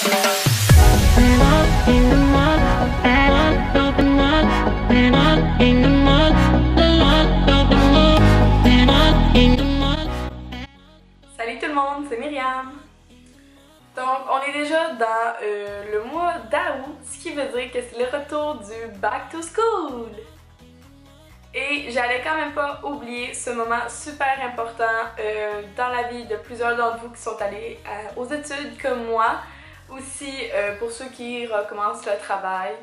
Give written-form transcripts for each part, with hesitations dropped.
Salut tout le monde, c'est Myriam. Donc on est déjà dans le mois d'août, ce qui veut dire que c'est le retour du Back to School. Et j'allais quand même pas oublier ce moment super important dans la vie de plusieurs d'entre vous qui sont allés aux études comme moi. Aussi pour ceux qui recommencent le travail.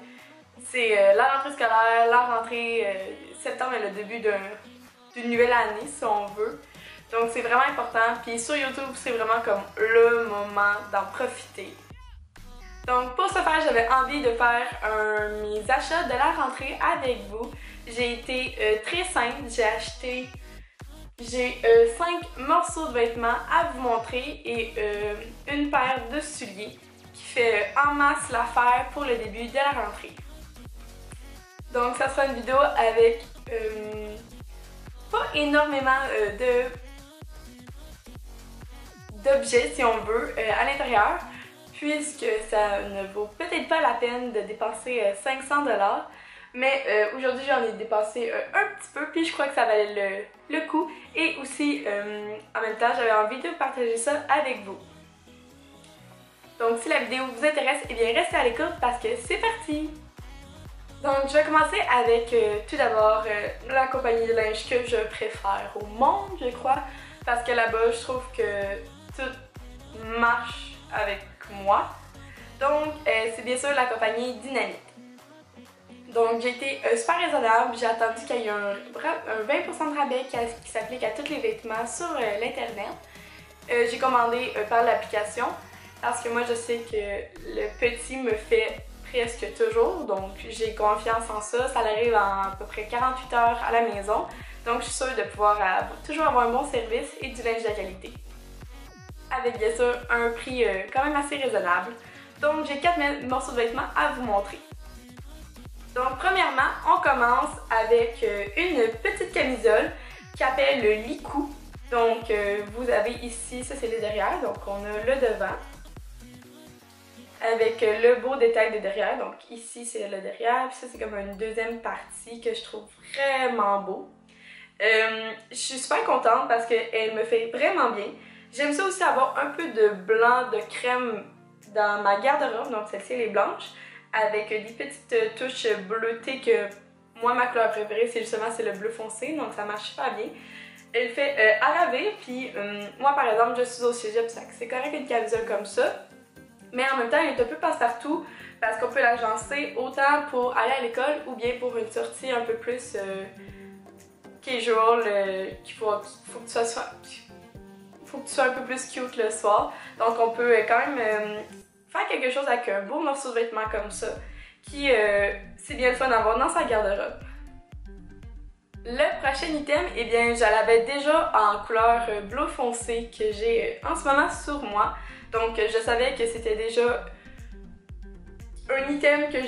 C'est la rentrée scolaire, la rentrée septembre est le début d'une nouvelle année si on veut. Donc c'est vraiment important. Puis sur YouTube, c'est vraiment comme le moment d'en profiter. Donc pour ce faire, j'avais envie de faire mes achats de la rentrée avec vous. J'ai été très simple, j'ai 5 morceaux de vêtements à vous montrer et une paire de souliers qui fait en masse l'affaire pour le début de la rentrée. Donc ça sera une vidéo avec pas énormément d'objets si on veut à l'intérieur, puisque ça ne vaut peut-être pas la peine de dépenser 500 $. Mais aujourd'hui j'en ai dépensé un petit peu, puis je crois que ça valait le coup. Et aussi en même temps j'avais envie de partager ça avec vous. Donc si la vidéo vous intéresse, eh bien restez à l'écoute parce que c'est parti! Donc je vais commencer avec tout d'abord la compagnie de linge que je préfère au monde, je crois. Parce que là-bas je trouve que tout marche avec moi. Donc c'est bien sûr la compagnie Dynamite. Donc j'ai été super raisonnable, j'ai attendu qu'il y ait un 20% de rabais qui s'applique à tous les vêtements sur l'internet. J'ai commandé par l'application parce que moi je sais que le petit me fait presque toujours, donc j'ai confiance en ça. Ça arrive en à peu près 48 heures à la maison, donc je suis sûre de pouvoir toujours avoir un bon service et du linge de qualité. Avec bien sûr un prix quand même assez raisonnable. Donc j'ai 4 morceaux de vêtements à vous montrer. Donc premièrement, on commence avec une petite camisole qui s'appelle le licou. Donc vous avez ici, ça c'est le derrière, donc on a le devant. Avec le beau détail de derrière, donc ici c'est le derrière, puis ça c'est comme une deuxième partie que je trouve vraiment beau. Je suis super contente parce qu'elle me fait vraiment bien. J'aime ça aussi avoir un peu de blanc, de crème dans ma garde-robe, donc celle-ci elle est blanche, avec des petites touches bleutées que moi ma couleur préférée c'est justement le bleu foncé, donc ça marche super bien. Elle fait à laver, puis moi par exemple je suis au cégep, c'est correct une camisole comme ça. Mais en même temps, elle est un peu passe-partout parce qu'on peut l'agencer autant pour aller à l'école ou bien pour une sortie un peu plus casual, qu'il faut que tu sois un peu plus cute le soir. Donc on peut quand même faire quelque chose avec un beau morceau de vêtement comme ça, qui c'est bien le fun d'avoir dans sa garde-robe. Le prochain item, eh bien je l'avais déjà en couleur bleu foncé que j'ai en ce moment sur moi. Donc je savais que c'était déjà un item que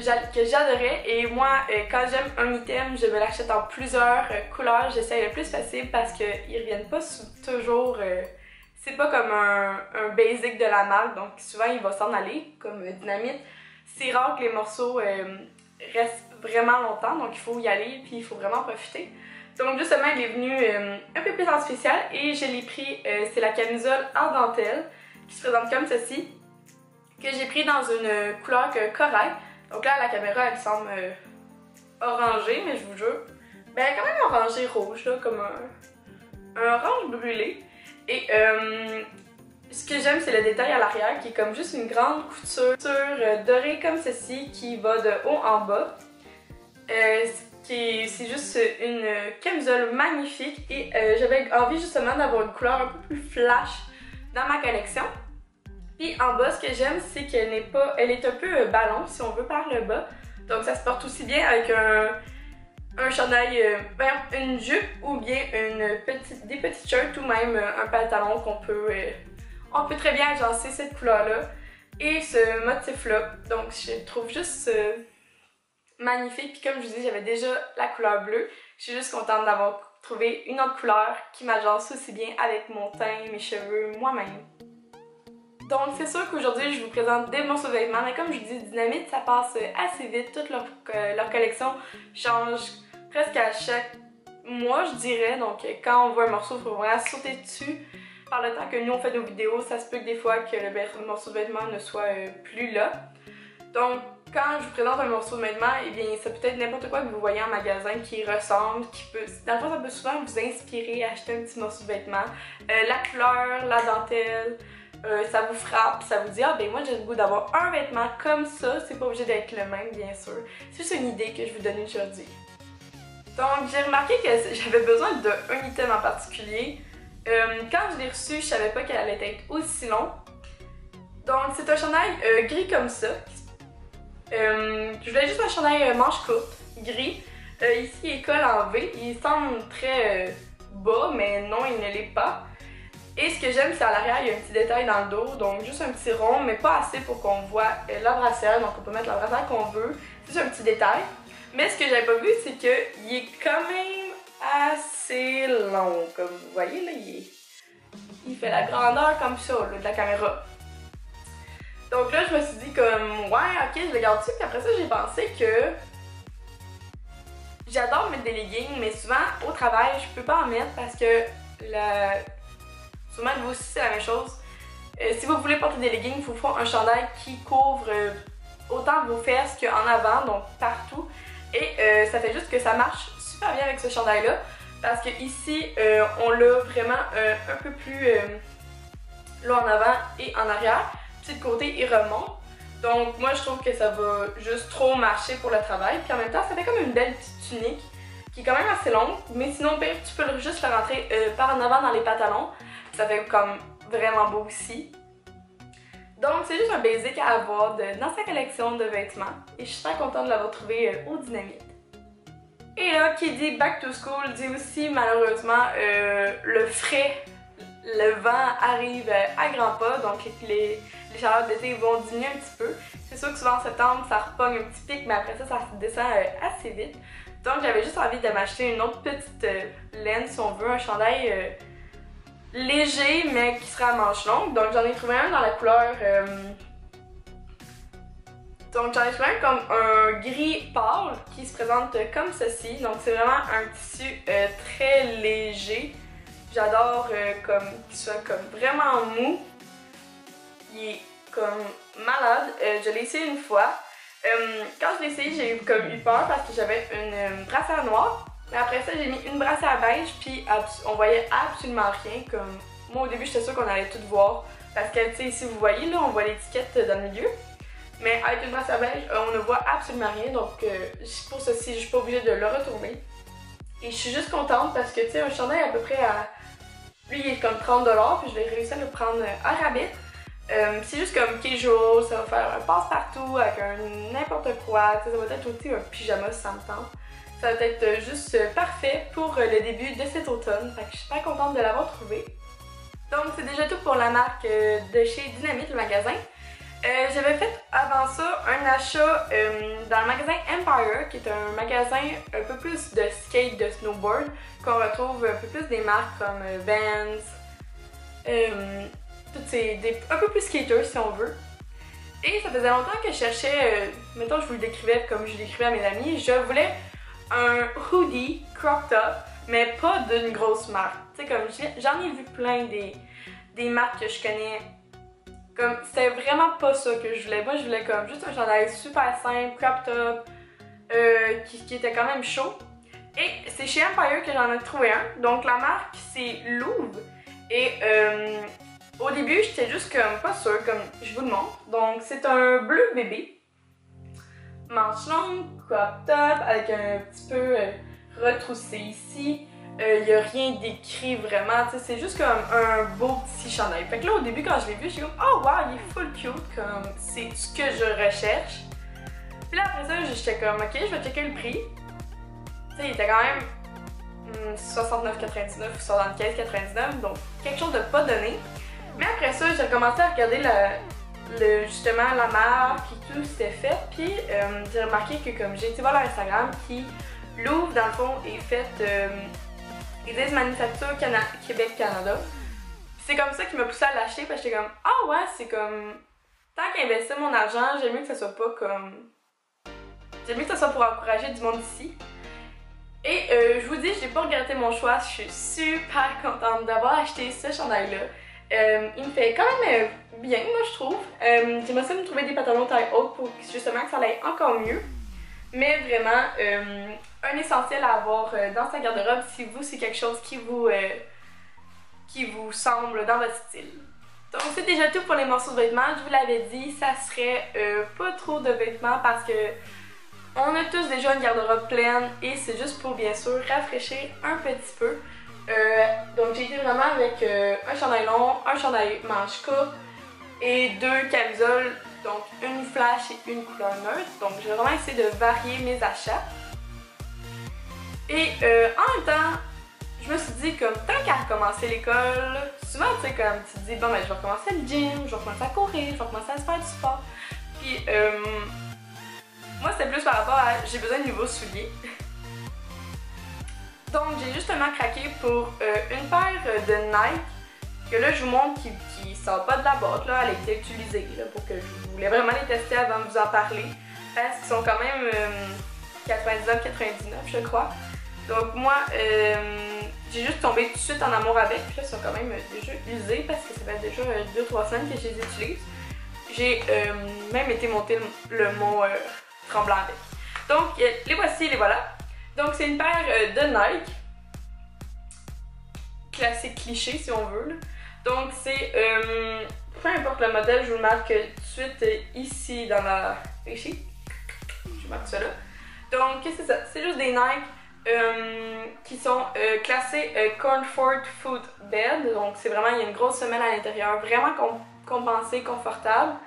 j'adorais, et moi quand j'aime un item, je me l'achète en plusieurs couleurs, j'essaye le plus possible parce qu'ils reviennent pas toujours, c'est pas comme un basic de la marque, donc souvent il va s'en aller, comme Dynamite. C'est rare que les morceaux restent vraiment longtemps, donc il faut y aller puis il faut vraiment profiter. Donc justement il est venu un peu plus en spécial et je l'ai pris, c'est la camisole en dentelle qui se présente comme ceci, que j'ai pris dans une couleur corail. Donc là, à la caméra, elle semble orangée, mais je vous jure, ben elle est quand même orangée rouge, là, comme un orange brûlé. Et ce que j'aime, c'est le détail à l'arrière, qui est comme juste une grande couture dorée comme ceci, qui va de haut en bas. C'est juste une camisole magnifique et j'avais envie justement d'avoir une couleur un peu plus flash dans ma collection. Puis en bas, ce que j'aime, c'est qu'elle n'est pas, elle est un peu ballon si on veut par le bas. Donc ça se porte aussi bien avec un chandail, une jupe ou bien des petites shirts ou même un pantalon qu'on peut, on peut très bien agencer cette couleur-là et ce motif-là. Donc je trouve juste magnifique. Puis comme je vous dis, j'avais déjà la couleur bleue. Je suis juste contente d'avoir trouvé une autre couleur qui m'agence aussi bien avec mon teint, mes cheveux, moi-même. Donc c'est sûr qu'aujourd'hui je vous présente des morceaux de vêtements, mais comme je vous dis, Dynamite ça passe assez vite, toute leur collection change presque à chaque mois je dirais, donc quand on voit un morceau il faut vraiment sauter dessus. Par le temps que nous on fait nos vidéos, ça se peut que des fois que le morceau de vêtement ne soit plus là. Donc quand je vous présente un morceau de vêtement, eh bien ça peut être n'importe quoi que vous voyez en magasin qui ressemble, qui peut... Dans le fond ça peut souvent vous inspirer à acheter un petit morceau de vêtement. La couleur, la dentelle, ça vous frappe, ça vous dit ah ben moi j'ai le goût d'avoir un vêtement comme ça, c'est pas obligé d'être le même bien sûr. C'est juste une idée que je vous donne aujourd'hui. Donc j'ai remarqué que j'avais besoin d'un item en particulier. Quand je l'ai reçu, je savais pas qu'elle allait être aussi long. Donc c'est un chandail gris comme ça. Je voulais juste un chandail manche courte, gris. Ici il colle en V, il semble très bas mais non il ne l'est pas. Et ce que j'aime c'est à l'arrière il y a un petit détail dans le dos, donc juste un petit rond mais pas assez pour qu'on voit la brassière, donc on peut mettre la brassière qu'on veut. C'est juste un petit détail. Mais ce que j'avais pas vu c'est qu'il est quand même assez long, comme vous voyez là, il fait la grandeur comme ça là, de la caméra. Donc là je me suis dit comme ouais ok je le garde dessus, puis après ça j'ai pensé que j'adore mettre des leggings mais souvent au travail je peux pas en mettre parce que souvent vous aussi c'est la même chose. Si vous voulez porter des leggings, il vous faut un chandail qui couvre autant vos fesses qu'en avant, donc partout. Et ça fait juste que ça marche super bien avec ce chandail là parce que ici on l'a vraiment un peu plus long en avant et en arrière, puis de côté il remonte, donc moi je trouve que ça va juste trop marcher pour le travail, puis en même temps ça fait comme une belle petite tunique qui est quand même assez longue, mais sinon ben, tu peux juste le rentrer par en avant dans les pantalons, ça fait comme vraiment beau aussi. Donc c'est juste un basic à avoir dans sa collection de vêtements et je suis très contente de l'avoir trouvé au Dynamite. Et là, qui dit back to school dit aussi malheureusement le frais, le vent arrive à grands pas, donc les chaleurs d'été vont diminuer un petit peu. C'est sûr que souvent en septembre ça repogne un petit pic, mais après ça descend assez vite. Donc j'avais juste envie de m'acheter une autre petite laine si on veut, un chandail léger mais qui sera à manches longues. Donc j'en ai trouvé un dans la couleur donc j'en ai trouvé un comme un gris pâle qui se présente comme ceci. Donc c'est vraiment un tissu très léger. J'adore comme qu'il soit comme vraiment mou. Il est comme malade. Je l'ai essayé une fois. Quand je l'ai essayé, j'ai eu comme eu peur parce que j'avais une brassière noire. Mais après ça, j'ai mis une brassière beige, puis on voyait absolument rien. Comme moi, au début, j'étais sûre qu'on allait tout voir. Parce que, tu sais, ici, vous voyez, là, on voit l'étiquette dans le milieu. Mais avec une brassière beige, on ne voit absolument rien. Donc, pour ceci, je suis pas obligée de le retourner. Et je suis juste contente parce que, tu sais, un chandail à peu près à... Lui, il est comme 30$, puis je vais réussir à le prendre à rabais. C'est juste comme casual, ça va faire un passe-partout avec un n'importe quoi. Ça va être aussi un pyjama si ça me tente. Ça va être juste parfait pour le début de cet automne. Fait que je suis super contente de l'avoir trouvé. Donc c'est déjà tout pour la marque de chez Dynamite, le magasin. J'avais fait avant ça un achat dans le magasin Empire, qui est un magasin un peu plus de skate, de snowboard, qu'on retrouve un peu plus des marques comme Vans, un peu plus skaters si on veut. Et ça faisait longtemps que je cherchais, mettons je vous le décrivais comme je l'écrivais à mes amis, je voulais un hoodie crop top, mais pas d'une grosse marque. Tu sais, comme j'en ai vu plein des marques que je connais. Comme, c'était vraiment pas ça que je voulais. Moi, je voulais comme juste un chandail super simple, crop top, qui était quand même chaud. Et c'est chez Empire que j'en ai trouvé un. Donc, la marque, c'est Louvre. Et au début, j'étais juste comme pas sûre, comme je vous le montre. Donc, c'est un bleu bébé. Manche longue, crop top, avec un petit peu retroussé ici. Il n'y a rien d'écrit vraiment, c'est juste comme un beau petit chandail. Fait que là, au début, quand je l'ai vu, j'étais comme « Oh wow, il est full cute, comme c'est ce que je recherche. » Puis là, après ça, j'étais comme « Ok, je vais checker le prix. » Tu sais, il était quand même 69,99 ou 75,99, donc quelque chose de pas donné. Mais après ça, j'ai commencé à regarder justement la marque et tout, c'était fait. Puis j'ai remarqué que comme j'ai été voir leur Instagram, qui Louvre, dans le fond, est faite... ils disent Manufacture Québec-Canada. c'est comme ça qui m'a poussé à l'acheter parce que j'étais comme ah ouais, c'est comme tant qu'investir mon argent, j'aime mieux que ça soit pas comme j'aime mieux que ça soit pour encourager du monde ici. Et je vous dis, j'ai pas regretté mon choix, je suis super contente d'avoir acheté ce chandail-là. Il me fait quand même bien, moi je trouve. J'aimerais ça me trouver des pantalons taille haute pour justement que ça aille encore mieux. Mais vraiment, un essentiel à avoir dans sa garde-robe si vous, c'est quelque chose qui vous semble dans votre style. Donc c'est déjà tout pour les morceaux de vêtements. Je vous l'avais dit, ça serait pas trop de vêtements parce que on a tous déjà une garde-robe pleine et c'est juste pour bien sûr rafraîchir un petit peu. Donc j'ai été vraiment avec un chandail long, un chandail manche courte et 2 camisoles, donc une flash et une couleur neutre. Donc j'ai vraiment essayé de varier mes achats. Et en même temps, je me suis dit comme tant qu'à recommencer l'école, souvent tu sais comme tu te dis bon ben je vais recommencer le gym, je vais recommencer à courir, je vais recommencer à faire du sport. Puis moi c'était plus par rapport à j'ai besoin de nouveaux souliers. Donc j'ai justement craqué pour une paire de Nike que là je vous montre qui sort pas de la boîte, là, elle a été utilisée là, pour que je voulais vraiment les tester avant de vous en parler parce qu'ils sont quand même 99,99 je crois. Donc moi j'ai juste tombé tout de suite en amour avec, puis là ils sont quand même déjà usés parce que ça fait déjà 2-3 semaines que je les utilise. J'ai même été monter le mont Tremblant avec. Donc les voici, les voilà. Donc c'est une paire de Nike, classique cliché si on veut. Là. Donc c'est, peu importe le modèle, je vous le marque tout de suite ici dans la... Ici, je marque ça là. Donc c'est ça, c'est juste des Nike qui sont classés Comfort Food Bed. Donc c'est vraiment, il y a une grosse semelle à l'intérieur, vraiment compensée, confortable.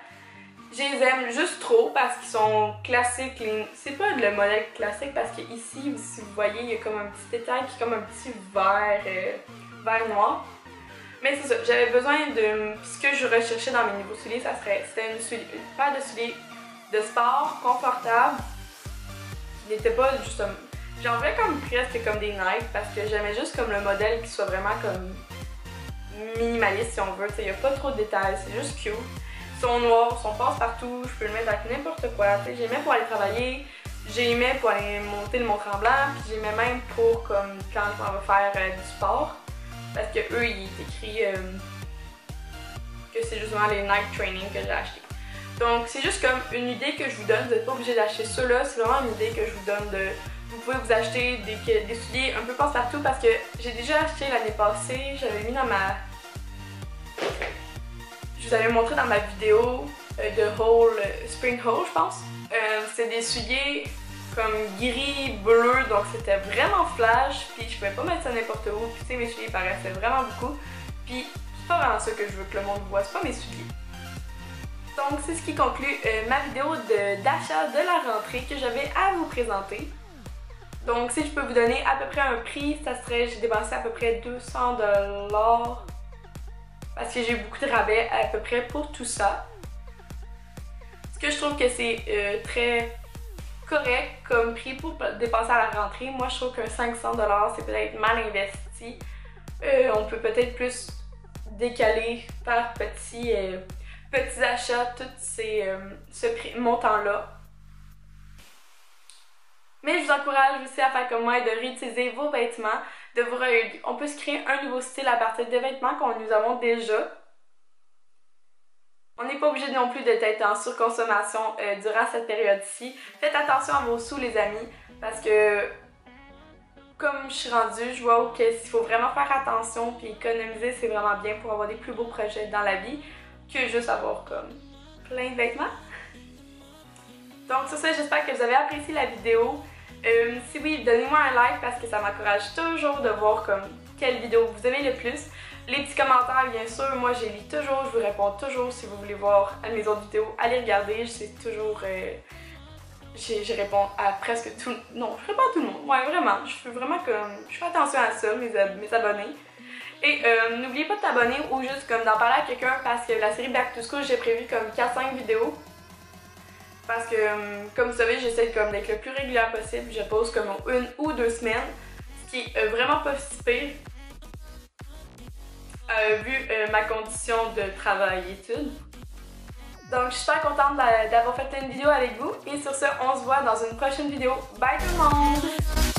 Je les aime juste trop parce qu'ils sont classiques. C'est pas le modèle classique parce que ici, si vous voyez, il y a comme un petit détail qui est comme un petit vert noir. Mais c'est ça, j'avais besoin de... Ce que je recherchais dans mes nouveaux souliers, c'était une paire de souliers de sport, confortable. Qui n'était pas juste un... J'en voulais comme presque comme des Nike parce que j'aimais juste comme le modèle qui soit vraiment comme minimaliste si on veut. Il n'y a pas trop de détails, c'est juste cute. Ils sont noirs, ils sont passe-partout, je peux le mettre avec n'importe quoi. J'aimais pour aller travailler, j'aimais pour aller monter le Mont-Tremblant, puis j'aimais même pour comme quand on va faire du sport. Parce que eux, il est écrit que c'est justement les Nike Training que j'ai acheté. Donc c'est juste comme une idée que je vous donne, vous n'êtes pas obligé d'acheter ça là, c'est vraiment une idée que je vous donne de... Vous pouvez vous acheter des souliers un peu passe-partout parce que j'ai déjà acheté l'année passée, j'avais mis dans ma... Je vous avais montré dans ma vidéo de haul, Spring Haul je pense. C'est des souliers comme gris, bleu, donc c'était vraiment flash, puis je pouvais pas mettre ça n'importe où, puis tu sais mes souliers paraissaient vraiment beaucoup, puis c'est pas vraiment ça que je veux que le monde voit, c'est pas mes souliers. Donc c'est ce qui conclut ma vidéo d'achat de la rentrée que j'avais à vous présenter. Donc si je peux vous donner à peu près un prix, ça serait, j'ai dépensé à peu près 200 $. Parce que j'ai eu beaucoup de rabais à peu près pour tout ça. Ce que je trouve que c'est très correct comme prix pour dépenser à la rentrée. Moi je trouve qu'un 500 $, c'est peut-être mal investi. On peut peut-être plus décaler par petits achats tout ce montant-là. Mais je vous encourage aussi à faire comme moi et de réutiliser vos vêtements. On peut se créer un nouveau style à partir des vêtements que nous avons déjà. On n'est pas obligé non plus d'être en surconsommation durant cette période-ci. Faites attention à vos sous les amis parce que comme je suis rendue, je vois qu'il faut vraiment faire attention puis économiser c'est vraiment bien pour avoir des plus beaux projets dans la vie que juste avoir comme plein de vêtements. Donc sur ça, j'espère que vous avez apprécié la vidéo. Si oui, donnez-moi un like parce que ça m'encourage toujours de voir comme quelle vidéo vous aimez le plus. Les petits commentaires, bien sûr, moi je les lis toujours, je vous réponds toujours. Si vous voulez voir mes autres vidéos, allez regarder, je sais toujours... je réponds à presque tout... Non, je réponds à tout le monde. Ouais, vraiment, je fais attention à ça, mes abonnés. Et n'oubliez pas de t'abonner ou juste comme d'en parler à quelqu'un parce que la série Back to School, j'ai prévu comme 4-5 vidéos. Parce que, comme vous savez, j'essaie d'être le plus régulière possible. Je pose comme 1 ou 2 semaines, ce qui est vraiment pas si pire. vu ma condition de travail-études. Donc, je suis super contente d'avoir fait une vidéo avec vous. Et sur ce, on se voit dans une prochaine vidéo. Bye tout le monde!